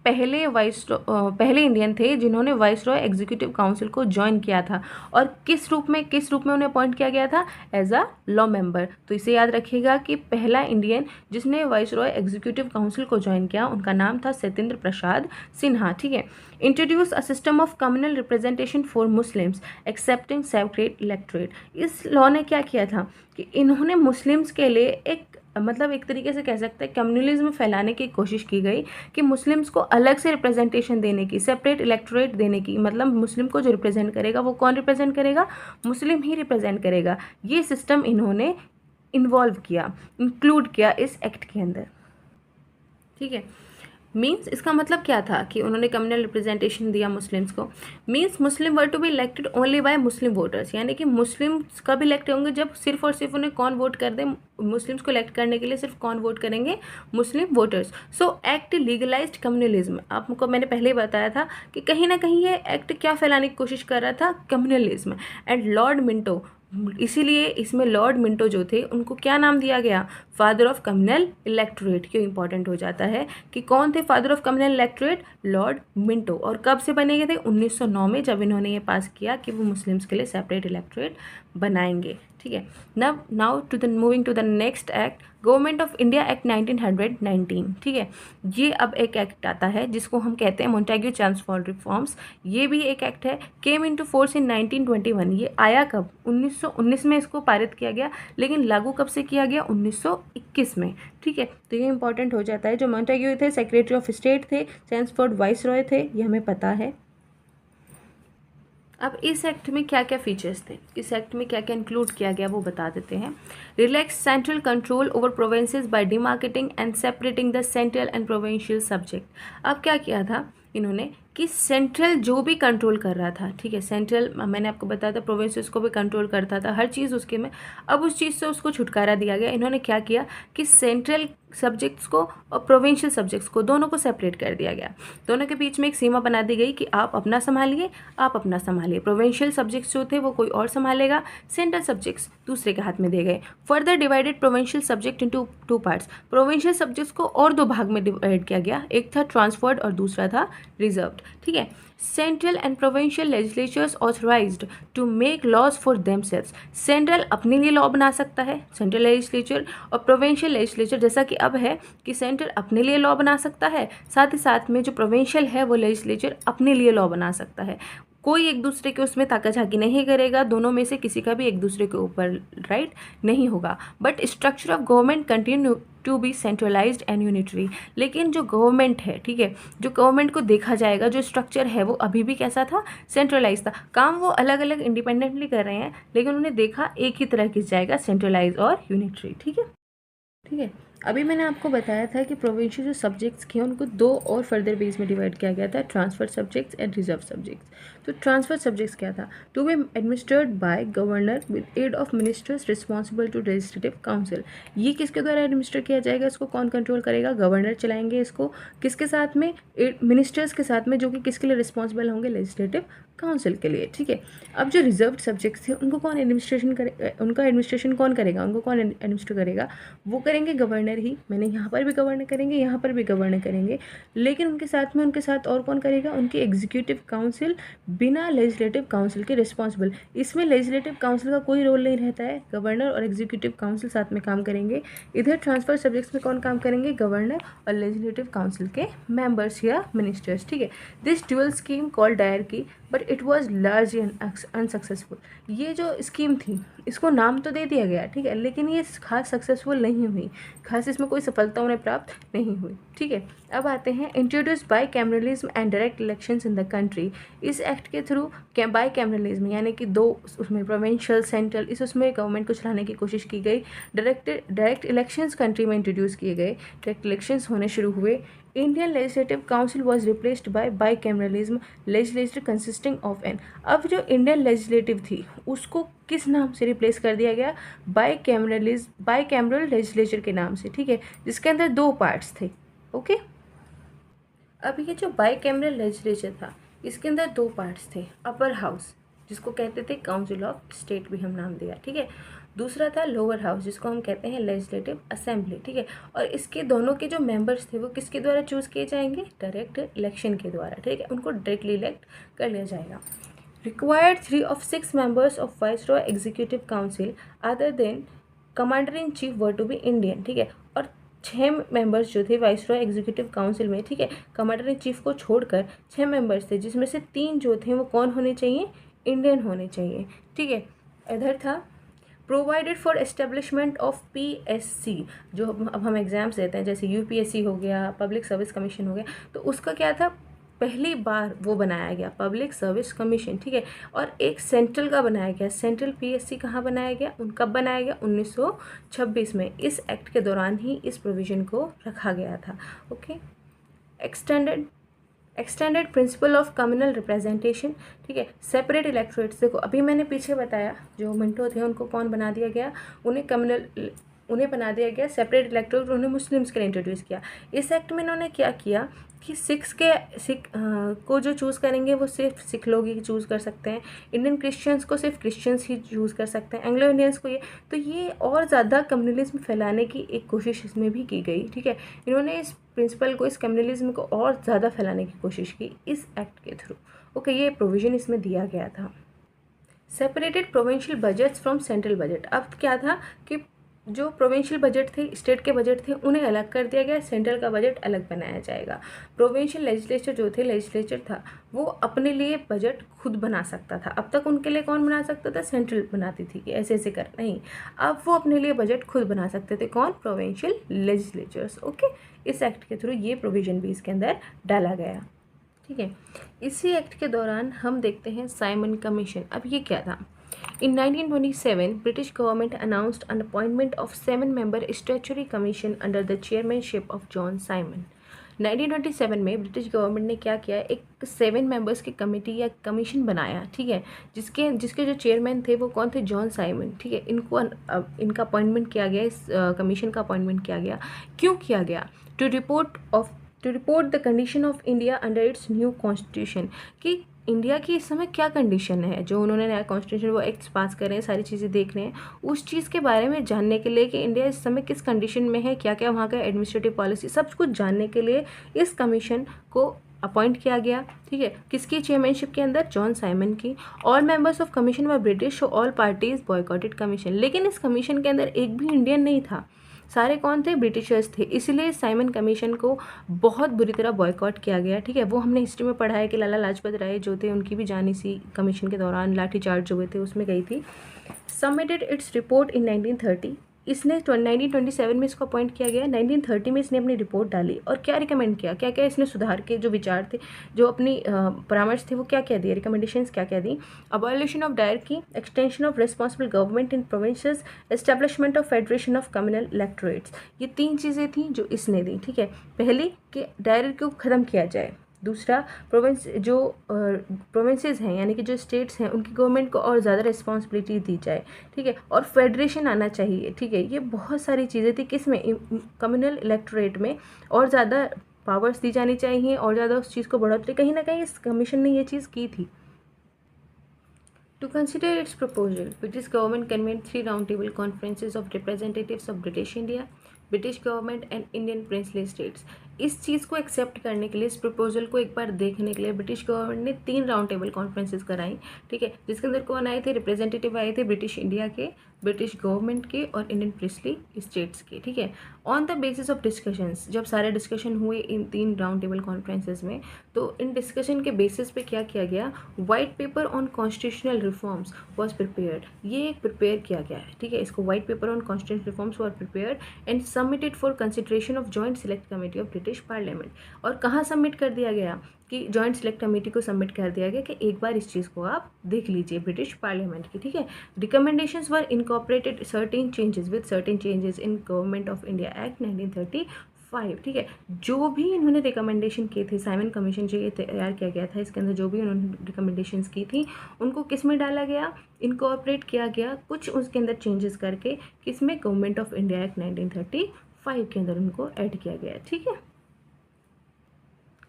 पहले इंडियन थे जिन्होंने वाइसरॉय एग्जीक्यूटिव काउंसिल को ज्वाइन किया था। और किस रूप में उन्हें अपॉइंट किया गया था? As a law member. तो इसे याद रखिएगा कि पहला इंडियन जिसने वाइसरॉय एग्जीक्यूटिव काउंसिल को ज्वाइन किया उनका नाम था सत्येंद्र प्रसाद सिन्हा। ठीक है, introduce a system of communal representation for Muslims accepting separate electorate. इस लॉ ने क्या किया था कि इन्होंने मुस्लिम्स के लिए एक तरीके से कह सकते हैं कम्युनलिज्म फैलाने की कोशिश की गई कि मुस्लिम्स को अलग से रिप्रेजेंटेशन देने की, सेपरेट इलेक्टोरेट देने की, मतलब मुस्लिम को जो रिप्रेजेंट करेगा वो कौन रिप्रेजेंट करेगा? मुस्लिम ही रिप्रेजेंट करेगा। ये सिस्टम इन्होंने इन्वॉल्व किया, इंक्लूड किया इस एक्ट के अंदर। ठीक है, मीन्स इसका मतलब क्या था कि उन्होंने कम्युनल रिप्रेजेंटेशन दिया मुस्लिम्स को। Means Muslim were to be elected only by Muslim voters, यानी कि मुस्लिम्स कब इलेक्ट होंगे? जब सिर्फ और सिर्फ उन्हें कौन वोट कर दे? मुस्लिम्स को इलेक्ट करने के लिए सिर्फ कौन वोट करेंगे? मुस्लिम वोटर्स। सो एक्ट लीगलाइज्ड कम्युनलिज्म। आपको मैंने पहले ही बताया था कि कहीं ना कहीं ये एक्ट क्या फैलाने की कोशिश कर रहा था? कम्युनलिज्म। एंड लॉर्ड मिंटो, इसीलिए इसमें लॉर्ड मिंटो जो थे उनको क्या नाम दिया गया? Father of communal electorate. क्यों इंपॉर्टेंट हो जाता है कि कौन थे father of communal electorate? Lord Minto. और कब से बने गए थे? 1909 में, जब इन्होंने ये पास किया कि वो मुस्लिम्स के लिए सेपरेट इलेक्टोरेट बनाएंगे। ठीक है, now moving to the next act, government of India act 1919। ठीक है, ये अब एक एक्ट आता है जिसको हम कहते हैं मोंटेग्यू चैम्सफोर्ड रिफॉर्म्स। ये भी एक एक्ट है, केम इनटू फोर्स इन 1921। ये आया कब? 1919 में इसको पारित किया गया, लेकिन लागू कब से किया गया? 1921 में। ठीक है, तो ये इंपॉर्टेंट हो जाता है। जो मोंटेग्यू थे सेक्रेटरी ऑफ स्टेट थे, चैम्सफोर्ड वाइसरॉय थे, ये हमें पता है। अब इस एक्ट में क्या क्या फीचर्स थे, इस एक्ट में क्या क्या इंक्लूड किया गया वो बता देते हैं। Relax central control over provinces by demarcating and separating the central and provincial subject. अब क्या किया था इन्होंने कि सेंट्रल जो भी कंट्रोल कर रहा था, ठीक है, सेंट्रल मैंने आपको बताया था प्रोविंसेस को भी कंट्रोल करता था, हर चीज़ उसके में, अब उस चीज़ से उसको छुटकारा दिया गया। इन्होंने क्या किया कि सेंट्रल सब्जेक्ट्स को और प्रोविंशियल सब्जेक्ट्स को दोनों को सेपरेट कर दिया गया। दोनों के बीच में एक सीमा बना दी गई कि आप अपना संभालिए, आप अपना संभालिए। प्रोविंशियल सब्जेक्ट्स जो थे वो कोई और संभालेगा, सेंट्रल सब्जेक्ट्स दूसरे के हाथ में दिए गए। Further divided provincial subject into two parts. Provincial subjects को और दो भाग में डिवाइड किया गया, एक था ट्रांसफर्ड और दूसरा था रिजर्व्ड। ठीक है। Central and provincial legislatures authorised to make laws for themselves. Central अपने लिए लॉ बना सकता है, सेंट्रल लेजिस्लेचर, और प्रोविंशियल लेजिस्लेचर जैसा कि अब है कि सेंट्रल अपने लिए लॉ बना सकता है, साथ ही साथ में जो प्रोविंशियल है वो लेजिस्लेचर अपने लिए लॉ बना सकता है। कोई एक दूसरे के उसमें ताका झाकी नहीं करेगा, दोनों में से किसी का भी एक दूसरे के ऊपर राइट नहीं होगा। But structure of government continue to be centralised and unitary. लेकिन जो गवर्नमेंट है, ठीक है, जो गवर्नमेंट को देखा जाएगा, जो स्ट्रक्चर है वो अभी भी कैसा था, सेंट्रलाइज था। काम वो अलग अलग इंडिपेंडेंटली कर रहे हैं, लेकिन उन्हें देखा एक ही तरह की जाएगा, सेंट्रलाइज और यूनिटरी। ठीक है, ठीक है। अभी मैंने आपको बताया था कि प्रोविंशियल जो सब्जेक्ट्स थे उनको दो और फर्दर बेस में डिवाइड किया गया था, transfer subjects and reserve subjects. तो ट्रांसफर सब्जेक्ट्स क्या था, to be administered by governor with aid of ministers responsible to legislative council. ये किसके द्वारा एडमिनिस्टर किया जाएगा, इसको कौन कंट्रोल करेगा, गवर्नर चलाएंगे इसको, किसके साथ में, मिनिस्टर्स के साथ में, जो कि किसके लिए रिस्पॉन्सिबल होंगे, लेजिस्लेटिव काउंसिल के लिए। ठीक है। अब जो रिजर्व सब्जेक्ट्स थे उनको कौन एडमिनिस्ट्रेशन करे, उनका एडमिनिस्ट्रेशन कौन करेगा, उनको कौन एडमिनिस्टर करेगा, वो करेंगे गवर्नर ही। मैंने यहाँ पर भी गवर्नर करेंगे, यहाँ पर भी गवर्नर करेंगे, लेकिन उनके साथ और कौन करेगा, उनकी एग्जीक्यूटिव काउंसिल, बिना लेजिस्लेटिव काउंसिल के रिस्पॉन्सिबल। इसमें लेजिस्लेटिव काउंसिल का कोई रोल नहीं रहता है, गवर्नर और एग्जीक्यूटिव काउंसिल साथ में काम करेंगे। इधर ट्रांसफर सब्जेक्ट्स में कौन काम करेंगे, गवर्नर और लेजिस्लेटिव काउंसिल के मेंबर्स या मिनिस्टर्स। ठीक है। This dual scheme called dyarchy but it was largely unsuccessful. ये जो स्कीम थी इसको नाम तो दे दिया गया, ठीक है, लेकिन ये खास सक्सेसफुल नहीं हुई, खास इसमें कोई सफलता उन्हें प्राप्त नहीं हुई। ठीक है। अब आते हैं introduce by cameralism and direct elections in the country. इस एक्ट के थ्रू बाई कैमरलिज्म यानी कि दो उसमें प्रोविंशियल सेंट्रल, उसमें गवर्नमेंट को चलाने की कोशिश की गई। डायरेक्ट इलेक्शंस कंट्री में इंट्रोड्यूस किए गए, डायरेक्ट इलेक्शंस होने शुरू हुए। Indian legislative council was replaced by bicameralism legislature consisting of an. अब जो इंडियन लेजिस्लेटिव थी उसको किस नाम से रिप्लेस कर दिया गया, बाईकैमरल लेजिस्लेचर के नाम से। ठीक है, जिसके अंदर दो पार्ट्स थे। ओके। अब ये जो बाईकैमरल लेजिस्लेचर था इसके अंदर दो पार्ट्स थे, अपर हाउस जिसको कहते थे काउंसिल ऑफ स्टेट भी हम नाम दिया, ठीक है, दूसरा था लोअर हाउस जिसको हम कहते हैं लेजिस्लेटिव असेंबली। ठीक है। और इसके दोनों के जो मेंबर्स थे वो किसके द्वारा चूज़ किए जाएंगे, डायरेक्ट इलेक्शन के द्वारा। ठीक है, उनको डायरेक्टली इलेक्ट कर लिया जाएगा। Required 3 of 6 members of Viceroy Executive Council other than Commander in Chief were to be Indian। ठीक है। और 6 मेंबर्स जो थे वाइसरॉय एग्जीक्यूटिव काउंसिल में, ठीक है, कमांडर इन चीफ को छोड़कर 6 मेंबर्स थे, जिसमें से 3 जो थे वो कौन होने चाहिए, इंडियन होने चाहिए। ठीक है। इधर था provided for establishment of PSC, जो अब हम एग्ज़ाम्स देते हैं जैसे UPSC हो गया, पब्लिक सर्विस कमीशन हो गया, तो उसका क्या था, पहली बार वो बनाया गया पब्लिक सर्विस कमीशन। ठीक है। और एक सेंट्रल का बनाया गया, सेंट्रल PSC कहाँ बनाया गया, कब बनाया गया, 1926 में। इस एक्ट के दौरान ही इस प्रोविज़न को रखा गया था। Okay. Extended principle of communal representation. ठीक है। सेपरेट इलेक्टोरेट्स, देखो अभी मैंने पीछे बताया जो मिंटो थे उनको कौन बना दिया गया, उन्हें बना दिया गया सेपरेट इलेक्टोरेट, उन्हें मुस्लिम्स के लिए इंट्रोड्यूस किया। इस एक्ट में इन्होंने क्या किया कि सिख को जो चूज़ करेंगे वो सिर्फ सिख लोग ही चूज़ कर सकते हैं, इंडियन क्रिश्चियंस को सिर्फ क्रिश्चियंस ही चूज़ कर सकते हैं, एंग्लो इंडियंस को ये, तो ये और ज़्यादा कम्युनलिज्म फैलाने की एक कोशिश इसमें भी की गई। ठीक है। इन्होंने इस प्रिंसिपल को, इस कम्युनलिज्म को और ज़्यादा फैलाने की कोशिश की इस एक्ट के थ्रू। ओके, ये प्रोविज़न इसमें दिया गया था। Separated provincial budgets from central budget. अब क्या था कि जो प्रोविंशियल बजट थे, स्टेट के बजट थे, उन्हें अलग कर दिया गया, सेंट्रल का बजट अलग बनाया जाएगा। प्रोविंशियल लेजिस्लेचर था वो अपने लिए बजट खुद बना सकता था। अब तक उनके लिए कौन बना सकता था, सेंट्रल बनाती थी कि ऐसे ऐसे कर, नहीं, अब वो अपने लिए बजट खुद बना सकते थे, कौन, प्रोविंशियल लेजिस्लेचर्स। ओके। इस एक्ट के थ्रू ये प्रोविज़न भी इसके अंदर डाला गया। ठीक है। इसी एक्ट के दौरान हम देखते हैं साइमन कमीशन। अब ये क्या था, In 1927, British government announced an appointment of 7-member statutory commission under the chairmanship of John Simon। 1927 में ब्रिटिश गवर्नमेंट ने क्या किया, एक 7 मेंबर्स की कमेटी या कमीशन बनाया। ठीक है। जिसके जो चेयरमैन थे वो कौन थे, जॉन साइमन। ठीक है। इनका अपॉइंटमेंट किया गया, इस कमीशन का अपॉइंटमेंट किया गया। क्यों किया गया, to report the condition of India under its new constitution, कि इंडिया की इस समय क्या कंडीशन है, जो उन्होंने नया कॉन्स्टिट्यूशन वो एक्ट्स पास कर रहे हैं, सारी चीज़ें देख रहे हैं, उस चीज़ के बारे में जानने के लिए कि इंडिया इस समय किस कंडीशन में है, क्या क्या वहाँ का एडमिनिस्ट्रेटिव पॉलिसी, सब कुछ जानने के लिए इस कमीशन को अपॉइंट किया गया, ठीक है। किसकी चेयरमैनशिप के अंदर? जॉन साइमन की। All members of commission were British, all parties boycotted commission. लेकिन इस कमीशन के अंदर एक भी इंडियन नहीं था, सारे कौन थे? ब्रिटिशर्स थे। इसलिए साइमन कमीशन को बहुत बुरी तरह बॉयकॉट किया गया, ठीक है। वो हमने हिस्ट्री में पढ़ा है कि लाला लाजपत राय जो थे उनकी भी जान इसी कमीशन के दौरान लाठीचार्ज जो हुए थे उसमें गई थी। सबमिटेड इट्स रिपोर्ट इन 1930। इसने 1927 में इसको अपॉइंट किया गया। 1930 में इसने अपनी रिपोर्ट डाली और क्या रिकमेंड किया, क्या क्या इसने सुधार के जो विचार थे, जो अपनी परामर्श थे, वो क्या क्या दिए, रिकमेंडेशंस क्या क्या दी। अबॉलिशन ऑफ डायर की, extension of responsible government in provinces, establishment of federation of communal electorates. ये 3 चीज़ें थी जो इसने दी, ठीक है। पहली कि डायर को ख़त्म किया जाए। दूसरा, प्रोविंसेस हैं यानी कि जो स्टेट्स हैं उनकी गवर्नमेंट को और ज़्यादा रिस्पॉन्सिबिलिटी दी जाए, ठीक है। और फेडरेशन आना चाहिए, ठीक है। ये बहुत सारी चीज़ें थी किसमें? कम्युनल इलेक्टोरेट में और ज़्यादा पावर्स दी जानी चाहिए और ज़्यादा उस चीज़ को बढ़ोतरी, कहीं ना कहीं इस कमीशन ने ये चीज़ की थी। To consider its proposal, British government convened 3 roundtable conferences of representatives of British India, British government and Indian princely states. इस चीज़ को एक्सेप्ट करने के लिए, इस प्रपोजल को एक बार देखने के लिए ब्रिटिश गवर्नमेंट ने 3 राउंड टेबल कॉन्फ्रेंसेस कराई, ठीक है। जिसके अंदर कौन आए थे? रिप्रेजेंटेटिव आए थे ब्रिटिश इंडिया के, ब्रिटिश गवर्नमेंट के और इंडियन प्रिंसली स्टेट्स के, ठीक है। On the basis of discussions, जब सारे डिस्कशन हुए इन 3 राउंड टेबल कॉन्फ्रेंसेस में, तो इन डिस्कशन के बेसिस पे क्या किया गया? White paper on constitutional reforms was prepared. ये एक प्रिपेयर किया गया है, ठीक है। इसको white paper on constitutional reforms were prepared and submitted for consideration of joint select committee of British parliament. और कहाँ सबमिट कर दिया गया? कि जॉइंट सिलेक्ट कमेटी को सबमिट कर दिया गया कि एक बार इस चीज़ को आप देख लीजिए ब्रिटिश पार्लियामेंट की, ठीक है। Recommendations were incorporated certain changes with certain changes in government of India act 1935, ठीक है। जो भी इन्होंने रिकमेंडेशन किए थे, साइमन कमीशन जो ये तैयार किया गया था, इसके अंदर जो भी उन्होंने रिकमेंडेशंस की थी उनको किस में डाला गया? इनकॉर्पोरेट किया गया, कुछ उसके अंदर चेंजेस करके, किसमें? गवर्नमेंट ऑफ इंडिया एक्ट 1935 के अंदर उनको ऐड किया गया, ठीक है।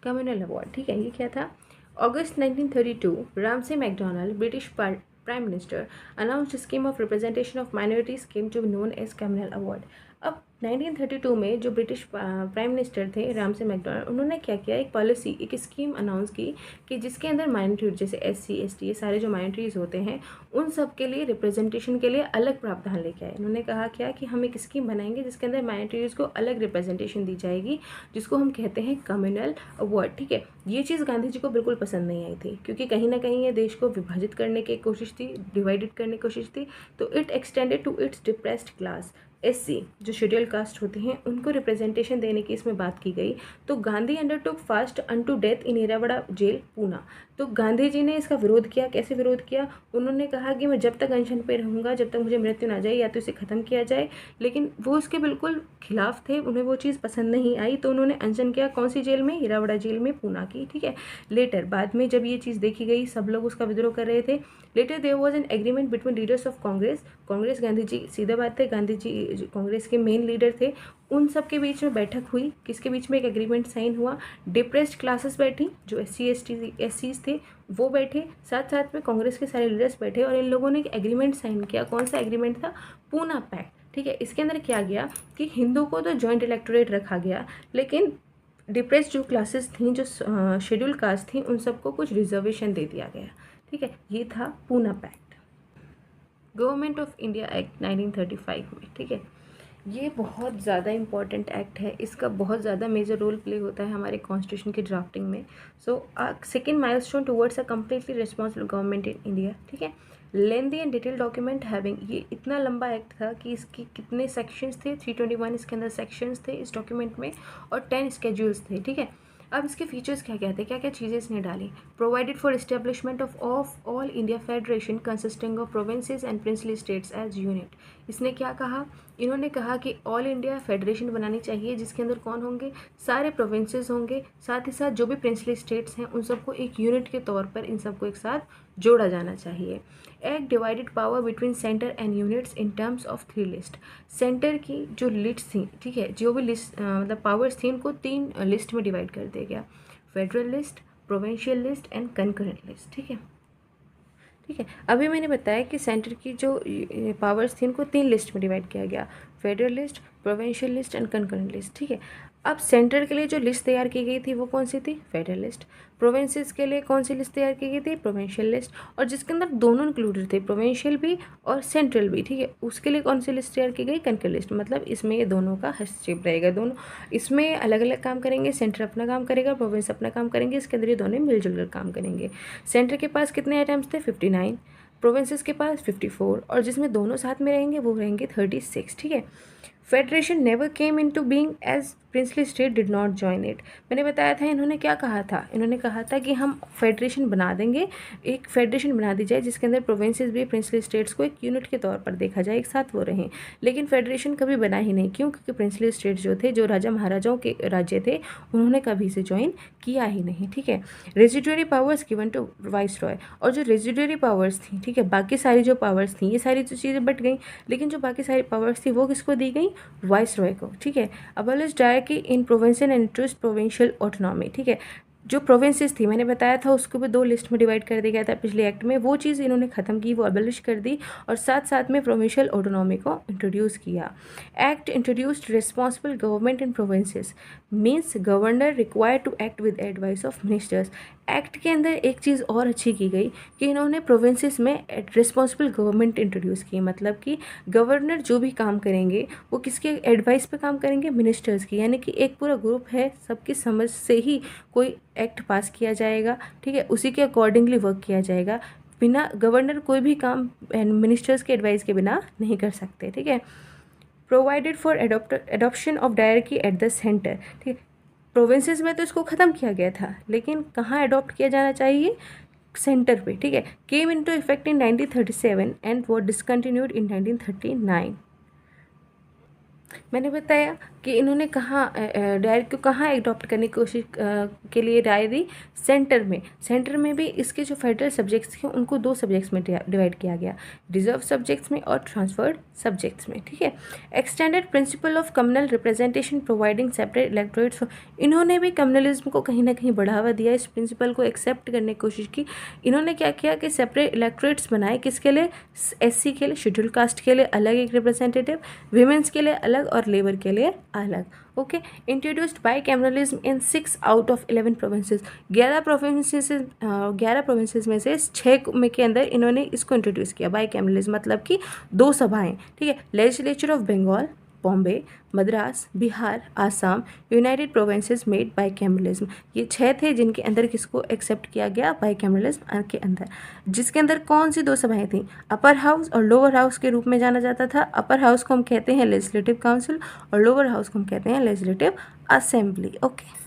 कम्युनल अवार्ड, ठीक है। ये क्या था? August 1932 Ramsay MacDonald British prime minister announced scheme of representation of minority scheme to be known as communal award. अब 1932 में जो ब्रिटिश प्राइम मिनिस्टर थे रामसे मैकडोनाल्ड, उन्होंने क्या किया? एक पॉलिसी, एक स्कीम अनाउंस की कि जिसके अंदर माइनॉरिटी जैसे SC ST ये सारे जो माइनॉरिटीज़ होते हैं उन सब के लिए रिप्रेजेंटेशन के लिए अलग प्रावधान लेके आए। उन्होंने कहा क्या कि हम एक स्कीम बनाएंगे जिसके अंदर माइनॉरिटीज़ को अलग रिप्रेजेंटेशन दी जाएगी, जिसको हम कहते हैं कम्युनल अवार्ड, ठीक है। ये चीज़ गांधी जी को बिल्कुल पसंद नहीं आई थी, क्योंकि कहीं ना कहीं ये देश को विभाजित करने की कोशिश थी, डिवाइडेड करने की कोशिश थी। तो it extended to its depressed class. SC जो शेड्यूल कास्ट होते हैं उनको रिप्रेजेंटेशन देने की इसमें बात की गई। तो Gandhi undertook fast unto death in Yerwada jail, Poona. तो गांधी जी ने इसका विरोध किया। कैसे विरोध किया? उन्होंने कहा कि मैं जब तक अनशन पे रहूँगा, जब तक मुझे मृत्यु ना जाए या तो इसे ख़त्म किया जाए। लेकिन वो इसके बिल्कुल खिलाफ थे, उन्हें वो चीज़ पसंद नहीं आई, तो उन्होंने अनशन किया। कौन सी जेल में? इरावड़ा जेल में, पूना की, ठीक है। लेटर बाद में जब ये चीज़ देखी गई, सब लोग उसका विद्रोह कर रहे थे। Later there was an agreement between leaders of Congress Gandhi ji, सीधा बात है, गांधी जी कांग्रेस के मेन लीडर थे, उन सब के बीच में बैठक हुई। किसके बीच में? एक एग्रीमेंट साइन हुआ। डिप्रेस्ड क्लासेस बैठी, जो SC STs थे वो बैठे, साथ साथ में कांग्रेस के सारे लीडर्स बैठे और इन लोगों ने एक एग्रीमेंट साइन किया। कौन सा एग्रीमेंट था? पूना पैक्ट, ठीक है। इसके अंदर क्या गया कि हिंदू को तो जॉइंट इलेक्टोरेट रखा गया, लेकिन डिप्रेस्ड जो क्लासेस थी, जो शेड्यूल कास्ट थी, उन सबको कुछ रिजर्वेशन दे दिया गया, ठीक है। ये था Poona pact. Government of India act 1935 में, ठीक है। ये बहुत ज़्यादा इम्पॉर्टेंट एक्ट है, इसका बहुत ज़्यादा मेजर रोल प्ले होता है हमारे कॉन्स्टिट्यूशन की ड्राफ्टिंग में। So second milestone towards a completely responsible government in India, ठीक है। लेंदी एंड डिटेल डॉक्यूमेंट हैविंग, ये इतना लंबा एक्ट था कि इसकी कितने सेक्शंस थे? 321 इसके अंदर सेक्शंस थे इस डॉक्यूमेंट में और 10 स्केड्यूल्स थे, ठीक है। अब इसके फीचर्स क्या क्या थे, क्या क्या चीज़ें इसने डाली? Provided for establishment of all India federation consisting of provinces and princely states as unit. इसने क्या कहा? इन्होंने कहा कि ऑल इंडिया फेडरेशन बनानी चाहिए जिसके अंदर कौन होंगे? सारे प्रोविंसेस होंगे, साथ ही साथ जो भी प्रिंसली स्टेट्स हैं उन सबको एक यूनिट के तौर पर इन सबको एक साथ जोड़ा जाना चाहिए। Act divided power between centre and units in terms of 3 list. Centre की जो लिस्ट थी, ठीक है, जो भी लिस्ट मतलब पावर्स थी, उनको 3 लिस्ट में डिवाइड कर दिया गया। Federal list, provincial list and concurrent list, ठीक है। ठीक है, अभी मैंने बताया कि सेंटर की जो पावर्स थी उनको 3 लिस्ट में डिवाइड किया गया, federal list, provincial list and concurrent list, ठीक है। अब सेंटर के लिए जो लिस्ट तैयार की गई थी वो कौन सी थी, फेडरल लिस्ट। प्रोविंसेस के लिए कौन सी लिस्ट तैयार की गई थी, प्रोविंशियल लिस्ट, और जिसके अंदर दोनों इंक्लूडेड थे, प्रोविंशियल भी और सेंट्रल भी, ठीक है, उसके लिए कौन सी लिस्ट तैयार की गई, कंकर लिस्ट। मतलब इसमें ये दोनों का हस्तक्षेप रहेगा, दोनों इसमें अलग अलग काम करेंगे, सेंटर अपना काम करेगा, प्रोविंस अपना काम करेंगे, इसके अंदर ये दोनों मिलजुल कर काम करेंगे। सेंटर के पास कितने आइटम्स थे, 59, प्रोविंसेस के पास 54, और जिसमें दोनों साथ में रहेंगे वो रहेंगे 36, ठीक है। Federation never came into being as princely state did not join it. मैंने बताया था इन्होंने क्या कहा था, इन्होंने कहा था कि हम फेडरेशन बना देंगे, एक फेडरेशन बना दी जाए जिसके अंदर प्रोविंसेस भी प्रिंसली स्टेट्स को एक यूनिट के तौर पर देखा जाए, एक साथ वो रहें। लेकिन फेडरेशन कभी बना ही नहीं, क्यों, क्योंकि प्रिंसली स्टेट्स जो थे, जो राजा महाराजाओं के राज्य थे, उन्होंने कभी इसे ज्वाइन किया ही नहीं, ठीक है। Residuary powers given to viceroy, और जो रेजिडुअरी पावर्स थी, ठीक है, बाकी सारी जो पावर्स थी, ये सारी जो चीज़ें बट गई, लेकिन जो बाकी सारी पावर्स थी वो किसको दी गई, वाइस रॉय को, ठीक है। Abolish dyarchy in provincial and introduce provincial autonomy, ठीक है। जो प्रोविंसेस थी मैंने बताया था उसको भी दो लिस्ट में डिवाइड कर दिया गया था पिछले एक्ट में, वो चीज़ इन्होंने ख़त्म की, वो अबॉलिश कर दी, और साथ साथ में प्रोविंशियल ऑटोनॉमी को इंट्रोड्यूस किया। Act introduced responsible government in provinces, means governor required to act with advice of ministers. Act के अंदर एक चीज़ और अच्छी की गई कि इन्होंने प्रोविंसेस में रिस्पॉन्सिबल गवर्नमेंट इंट्रोड्यूस की, मतलब कि गवर्नर जो भी काम करेंगे वो किसके एडवाइस पे काम करेंगे, मिनिस्टर्स की, यानी कि एक पूरा ग्रुप है, सबकी समझ से ही कोई एक्ट पास किया जाएगा, ठीक है, उसी के अकॉर्डिंगली वर्क किया जाएगा। बिना गवर्नर कोई भी काम मिनिस्टर्स के एडवाइस के बिना नहीं कर सकते, ठीक है। Provided for adoption of dyarchy at the centre, ठीक है। प्रोविंसेस में तो इसको ख़त्म किया गया था, लेकिन कहाँ अडॉप्ट किया जाना चाहिए, सेंटर पे, ठीक है। Came into effect in 1937 and वो डिसकंटिन्यूड इन 1939। मैंने बताया कि इन्होंने कहाँ डायरेक्ट को कहाँ एडॉप्ट करने की कोशिश के लिए राय दी, सेंटर में। सेंटर में भी इसके जो फेडरल सब्जेक्ट्स थे उनको दो सब्जेक्ट्स में डिवाइड किया गया, रिजर्व सब्जेक्ट्स में और ट्रांसफर्ड सब्जेक्ट्स में, ठीक है। Extended principle of communal representation providing separate electorates, इन्होंने भी कम्युनलिज्म को कहीं ना कहीं बढ़ावा दिया, इस प्रिंसिपल को एक्सेप्ट करने की कोशिश की। इन्होंने क्या किया कि सेपरेट इलेक्टोरेट्स बनाए, किसके लिए, SC के लिए, शेड्यूल कास्ट के लिए अलग एक रिप्रेजेंटेटिव, वीमेंस के लिए अलग और लेबर के लिए अलग, okay. Introduced by cameralism in 6 out of 11 provinces, 11 provinces में से 6 में के अंदर इन्होंने इसको इंट्रोड्यूस किया, बाई कैमरलिज्म मतलब कि 2 सभाएं, ठीक है। Legislature of Bengal, Bombay, Madras, Bihar, Assam, united provinces made by cameralism, ये 6 थे जिनके अंदर किसको एक्सेप्ट किया गया, बाई कैमरलिज्म के अंदर, जिसके अंदर कौन सी 2 सभाएं थी, अपर हाउस और लोअर हाउस के रूप में जाना जाता था। अपर हाउस को हम कहते हैं लेजिस्लेटिव काउंसिल और लोअर हाउस को हम कहते हैं legislative assembly, okay.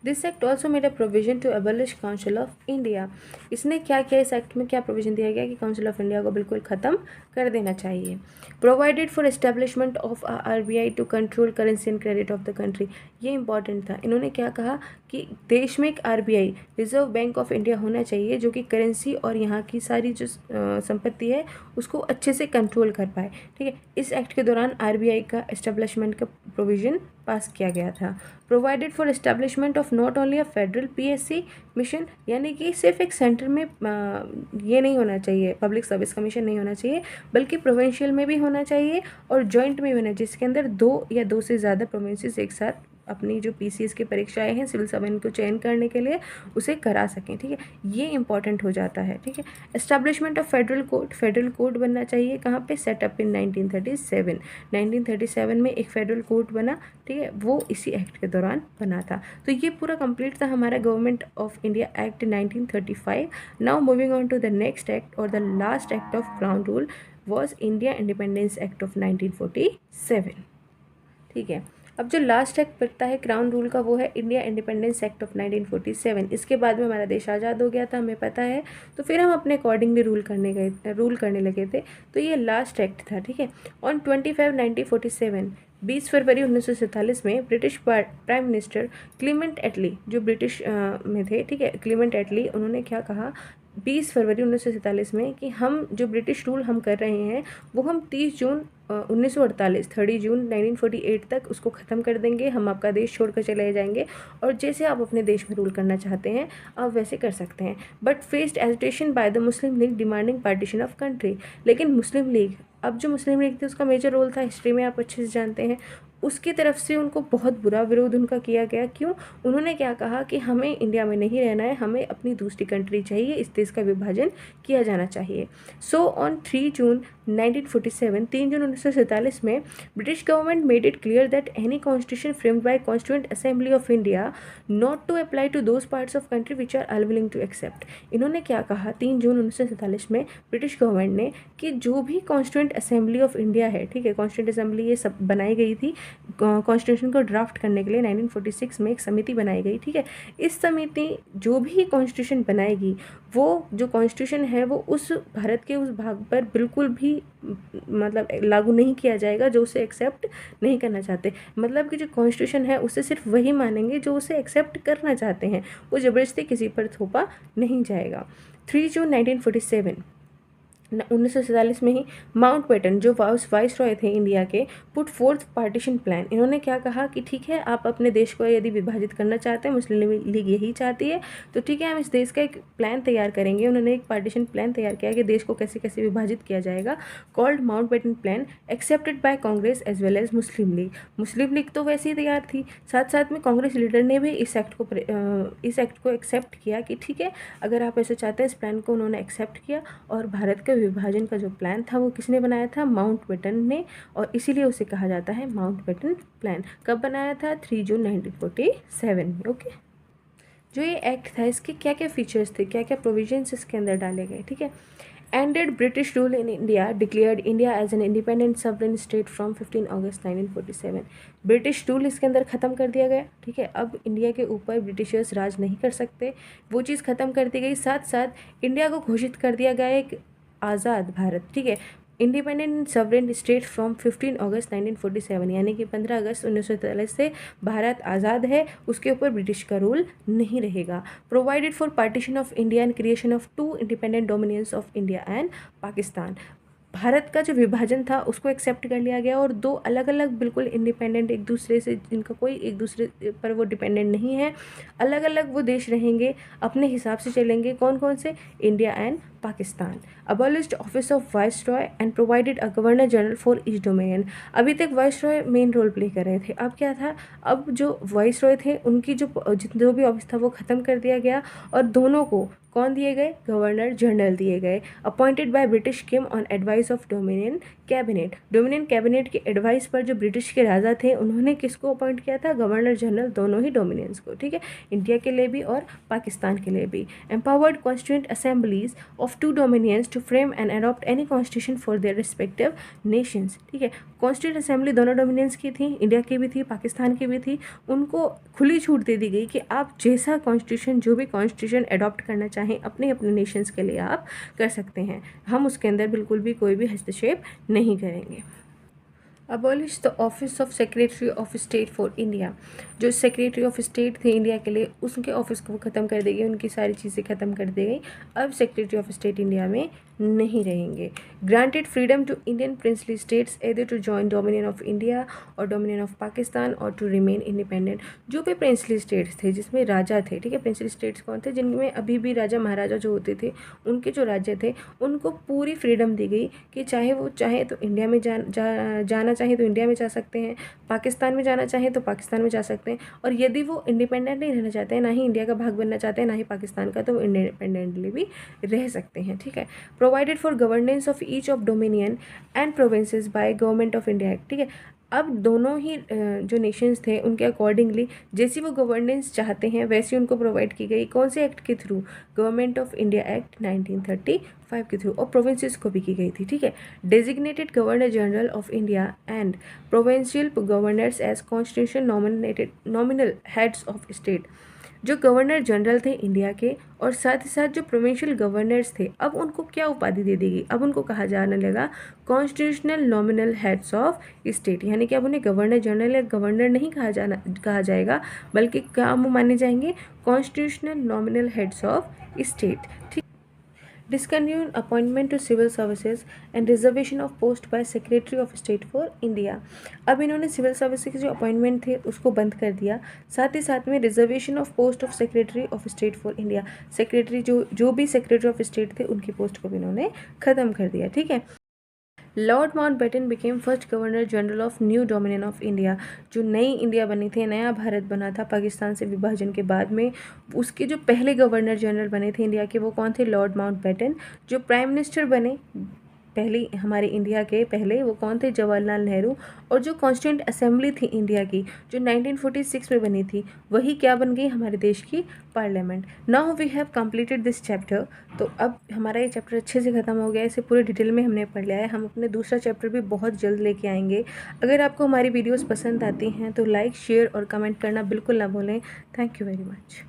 This act also made a provision to abolish council of India, इसने क्या किया, इस एक्ट में क्या प्रोविजन दिया गया कि काउंसिल ऑफ इंडिया को बिल्कुल ख़त्म कर देना चाहिए। Provided for establishment of RBI to control currency and credit of the country, ये इंपॉर्टेंट था। इन्होंने क्या कहा कि देश में एक RBI reserve bank of India होना चाहिए जो कि करेंसी और यहाँ की सारी जो संपत्ति है उसको अच्छे से कंट्रोल कर पाए, ठीक है। इस एक्ट के दौरान RBI का एस्टेब्लिशमेंट का प्रोविज़न पास किया गया था। Provided for establishment of not only a federal PSC mission, यानी कि सिर्फ एक सेंटर में ये नहीं होना चाहिए, पब्लिक सर्विस कमीशन नहीं होना चाहिए, बल्कि प्रोविंशियल में भी होना चाहिए और जॉइंट में भी होना चाहिए, जिसके अंदर 2 या 2 से ज़्यादा प्रोविंसेस एक साथ अपनी जो PCS की परीक्षाएं हैं सिविल सर्वेंट को चयन करने के लिए उसे करा सकें, ठीक है। ये इंपॉर्टेंट हो जाता है, ठीक है। एस्टैब्लिशमेंट ऑफ फेडरल कोर्ट बनना चाहिए, कहाँ पे, सेटअप इन 1937 में एक फेडरल कोर्ट बना, ठीक है, वो इसी एक्ट के दौरान बना था। तो ये पूरा कंप्लीट था हमारा government of India act 1935। Now moving on to the next act और the last act of crown rule was India independence act of 1947, ठीक है। अब जो लास्ट एक्ट पड़ता है क्राउन रूल का वो है इंडिया इंडिपेंडेंस एक्ट ऑफ 1947। इसके बाद में हमारा देश आज़ाद हो गया था, हमें पता है, तो फिर हम अपने अकॉर्डिंगली रूल करने लगे थे, तो ये लास्ट एक्ट था, ठीक है। ऑन 25/1947 20 फरवरी 1947 में ब्रिटिश प्राइम मिनिस्टर क्लीमेंट एटली, जो ब्रिटिश में थे, ठीक है, क्लीमेंट एटली, उन्होंने क्या कहा 20 फरवरी 1947 में कि हम जो ब्रिटिश रूल हम कर रहे हैं वो हम 30 जून 1948 30 जून 1948 तक उसको ख़त्म कर देंगे, हम आपका देश छोड़कर चले जाएंगे और जैसे आप अपने देश में रूल करना चाहते हैं आप वैसे कर सकते हैं। But faced agitation by the Muslim league demanding partition of country, लेकिन मुस्लिम लीग, अब जो मुस्लिम लीग थी उसका मेजर रोल था, हिस्ट्री में आप अच्छे से जानते हैं, उसकी तरफ से उनको बहुत बुरा विरोध उनका किया गया। क्यों? उन्होंने क्या कहा कि हमें इंडिया में नहीं रहना है, हमें अपनी दूसरी कंट्री चाहिए, इस देश का विभाजन किया जाना चाहिए। सो ऑन 3 जून 1947, 3 जून 1947 में British government made it clear that any constitution framed by constituent assembly of India not to apply to those parts of country which are unwilling to accept. इन्होंने क्या कहा 3 जून 1947 में ब्रिटिश गवर्नमेंट ने कि जो भी कॉन्स्टिट्यूएंट असेंबली ऑफ इंडिया है, ठीक है, कॉन्स्टिट्यूएंट असेंबली ये सब बनाई गई थी कॉन्स्टिट्यूशन को ड्राफ्ट करने के लिए। 1946 में एक समिति बनाई गई, ठीक है। इस समिति जो भी कॉन्स्टिट्यूशन बनाएगी वो जो कॉन्स्टिट्यूशन है वो उस भारत के उस भाग पर बिल्कुल भी मतलब लागू नहीं किया जाएगा जो उसे एक्सेप्ट नहीं करना चाहते। मतलब कि जो कॉन्स्टिट्यूशन है उसे सिर्फ वही मानेंगे जो उसे एक्सेप्ट करना चाहते हैं, वो ज़बरदस्ती किसी पर थोपा नहीं जाएगा। 3 जून 1947 1947 में ही माउंटबेटन जो वाइस रॉय थे इंडिया के, पुट फोर्थ पार्टीशन प्लान। इन्होंने क्या कहा कि ठीक है, आप अपने देश को यदि विभाजित करना चाहते हैं, मुस्लिम लीग यही चाहती है, तो ठीक है, हम इस देश का एक प्लान तैयार करेंगे। उन्होंने एक पार्टीशन प्लान तैयार किया कि देश को कैसे कैसे विभाजित किया जाएगा, called Mountbatten plan, accepted by Congress as well as Muslim League. Muslim League तो वैसे ही तैयार थी, साथ साथ में कांग्रेस लीडर ने भी इस एक्ट को एक्सेप्ट किया कि ठीक है, अगर आप ऐसे चाहते हैं। इस प्लान को उन्होंने एक्सेप्ट किया और भारत के विभाजन का जो प्लान था वो किसने बनाया था? माउंटबेटन ने, और इसीलिए उसे कहा जाता है माउंटबेटन प्लान। कब बनाया था? 3 जून 1947 में। ओके, जो ये एक्ट था इसके क्या क्या फीचर्स थे, क्या क्या प्रोविजंस इसके अंदर डाले गए, ठीक है। Ended British rule in India, declared India as an independent sovereign state from 15 August 1947। British rule इसके अंदर ख़त्म कर दिया गया, ठीक है। अब इंडिया के ऊपर ब्रिटिशर्स राज नहीं कर सकते, वो चीज़ ख़त्म कर दी गई। साथ साथ इंडिया को घोषित कर दिया गया एक आज़ाद भारत, ठीक है, independent sovereign state from 15 August 1947, यानी कि 15 अगस्त 1947 से भारत आज़ाद है, उसके ऊपर ब्रिटिश का रूल नहीं रहेगा। Provided for partition of India and creation of 2 independent dominions of India and Pakistan. Bharat का जो विभाजन था उसको एक्सेप्ट कर लिया गया और 2 अलग अलग बिल्कुल इंडिपेंडेंट, एक दूसरे से जिनका कोई एक दूसरे पर वो डिपेंडेंट नहीं है, अलग अलग वो देश रहेंगे, अपने हिसाब से चलेंगे। कौन कौन से? India and Pakistan. Abolished office of viceroy and provided a governor general for each domain. अभी तक viceroy main role play कर रहे थे, अब क्या था, अब जो वाइस रॉय थे उनकी जो भी ऑफिस था वो ख़त्म कर दिया गया और दोनों को कौन दिए गए? गवर्नर जनरल दिए गए। Appointed by British king on advice of dominion cabinet. Dominion cabinet के एडवाइस पर जो ब्रिटिश के राजा थे उन्होंने किसको अपॉइंट किया था? गवर्नर जनरल, दोनों ही डोमिनियंस को, ठीक है, इंडिया के लिए भी और पाकिस्तान के लिए भी। Empowered constituent assemblies of 2 dominions to frame and adopt any constitution for their respective nations, ठीक है। कॉन्स्टिट्यूएंट असेंबली दोनों डोमिनियंस की थी, इंडिया की भी थी, पाकिस्तान की भी थी। उनको खुली छूट दे दी गई कि आप जैसा कॉन्स्टिट्यूशन, जो भी कॉन्स्टिट्यूशन अडॉप्ट करना चाहें अपने अपने नेशंस के लिए आप कर सकते हैं, हम उसके अंदर बिल्कुल भी कोई भी हस्तक्षेप नहीं करेंगे। Abolish the office of secretary of state for India. जो सेक्रेटरी ऑफ स्टेट थे इंडिया के लिए, उसके ऑफिस को ख़त्म कर दी गई, उनकी सारी चीज़ें ख़त्म कर दी गई। अब सेक्रेटरी ऑफ स्टेट इंडिया में नहीं रहेंगे। Granted freedom to Indian princely states either to join dominion of India और डोमिनियन ऑफ पाकिस्तान और टू रिमेन इंडिपेंडेंट। जो भी प्रिंसली स्टेट्स थे जिसमें राजा थे, ठीक है, प्रिंसली स्टेट्स कौन थे? जिनमें अभी भी राजा महाराजा जो होते थे, उनके जो राज्य थे उनको पूरी फ्रीडम दी गई कि चाहे वो चाहे तो इंडिया में जाना चाहे तो इंडिया में जा सकते हैं, पाकिस्तान में जाना चाहे तो पाकिस्तान में जा सकते हैं, और यदि वो इंडिपेंडेंट नहीं रहना चाहते हैं, ना ही इंडिया का भाग बनना चाहते हैं, ना ही पाकिस्तान का, तो वो इंडिपेंडेंटली भी रह सकते हैं, ठीक है। Provided for governance of each of dominion and provinces by government of India act, ठीक है। अब दोनों ही जो नेशंस थे उनके अकॉर्डिंगली जैसी वो गवर्नेंस चाहते हैं वैसी उनको प्रोवाइड की गई। कौन से एक्ट के through? Government of India act 1935 के थ्रू, और प्रोविंसेस को भी की गई थी, ठीक है। Designated governor general of India and provincial governors as constitution nominal heads of state. जो गवर्नर जनरल थे इंडिया के और साथ ही साथ जो प्रोविंशियल गवर्नर्स थे, अब उनको क्या उपाधि दे दी गई? अब उनको कहा जाने लगा constitutional nominal heads of state, यानी कि अब उन्हें गवर्नर जनरल या गवर्नर नहीं कहा जाएगा, बल्कि क्या वो माने जाएंगे? Constitutional nominal heads of state, ठीक। Discontinue appointment to civil services and reservation of post by secretary of state for India. अब इन्होंने सिविल सर्विस के जो अपॉइंटमेंट थे उसको बंद कर दिया, साथ ही साथ में reservation of post of secretary of state for India, secretary जो भी सेक्रेटरी ऑफ स्टेट थे उनकी पोस्ट को भी इन्होंने ख़त्म कर दिया, ठीक है। Lord Mountbatten became first governor general of new dominion of India. जो नई इंडिया बनी थी, नया भारत बना था पाकिस्तान से विभाजन के बाद में, उसके जो पहले गवर्नर जनरल बने थे इंडिया के, वो कौन थे? Lord Mountbatten. जो प्राइम मिनिस्टर बने पहले हमारे इंडिया के पहले, वो कौन थे? जवाहरलाल नेहरू। और जो कॉन्स्टिट्यूंट असेंबली थी इंडिया की, जो 1946 में बनी थी, वही क्या बन गई? हमारे देश की parliament. Now we have completed this chapter. तो अब हमारा ये चैप्टर अच्छे से ख़त्म हो गया है, इसे पूरे डिटेल में हमने पढ़ लिया है। हम अपने दूसरा चैप्टर भी बहुत जल्द लेके आएंगे। अगर आपको हमारी वीडियोज़ पसंद आती हैं तो लाइक, शेयर और कमेंट करना बिल्कुल ना भूलें। Thank you very much.